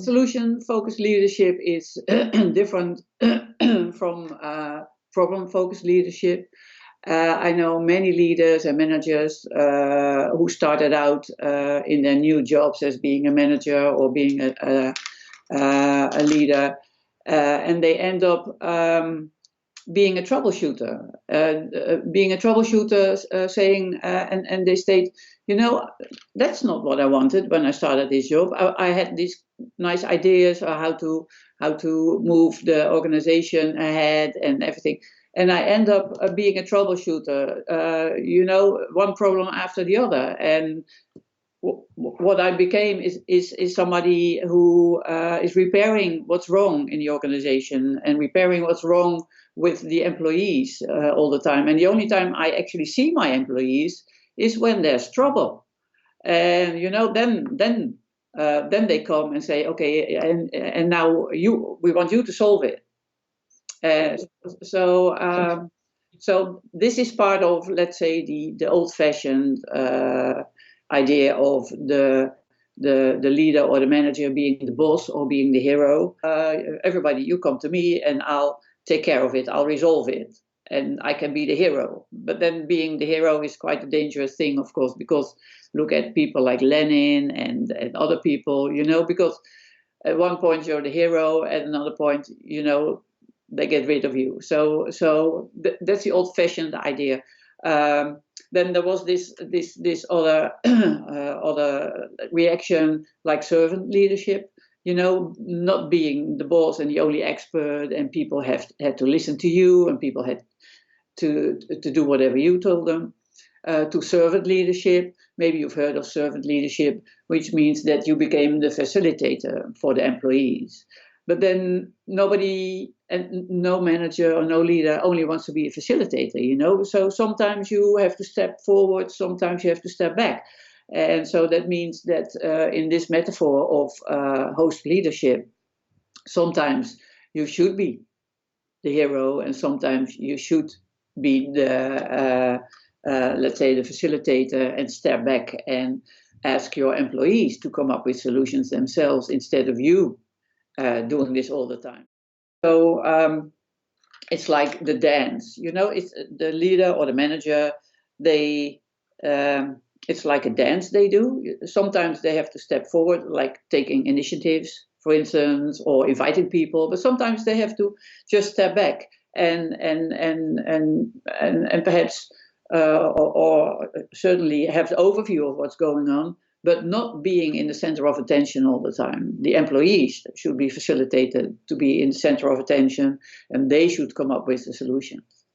Solution-focused leadership is different from problem-focused leadership. I know many leaders and managers who started out in their new jobs as being a manager or being a leader, and they end up being a troubleshooter. Saying, and they state, that's not what I wanted when I started this job. I had these nice ideas on how to move the organization ahead and everything. And I end up being a troubleshooter, one problem after the other. And what I became is somebody who is repairing what's wrong in the organization and repairing what's wrong with the employees all the time. And the only time I actually see my employees is when there's trouble. And then they come and say, okay, and now we want you to solve it. So this is part of, let's say, the old-fashioned idea of the leader or the manager being the boss or being the hero. Everybody, you come to me and I'll take care of it. I'll resolve it, and I can be the hero. But then being the hero is quite a dangerous thing, of course, because look at people like Lenin and other people, because at one point you're the hero, at another point, they get rid of you. So that's the old-fashioned idea. Then there was this other other reaction, like servant leadership. Not being the boss and the only expert, and people had to listen to you, and people had to do whatever you told them. To servant leadership, maybe you've heard of servant leadership, which means that you became the facilitator for the employees. But then nobody, and no manager or no leader only wants to be a facilitator, So sometimes you have to step forward, sometimes you have to step back. And so that means that in this metaphor of host leadership, sometimes you should be the hero, and sometimes you should be the, let's say, the facilitator, and step back and ask your employees to come up with solutions themselves instead of you doing this all the time. So it's like the dance, it's the leader or the manager, it's like a dance they do. Sometimes they have to step forward, like taking initiatives, for instance, or inviting people, but sometimes they have to just step back and perhaps or certainly have the overview of what's going on, but not being in the center of attention all the time. The employees should be facilitated to be in the center of attention, and they should come up with the solutions.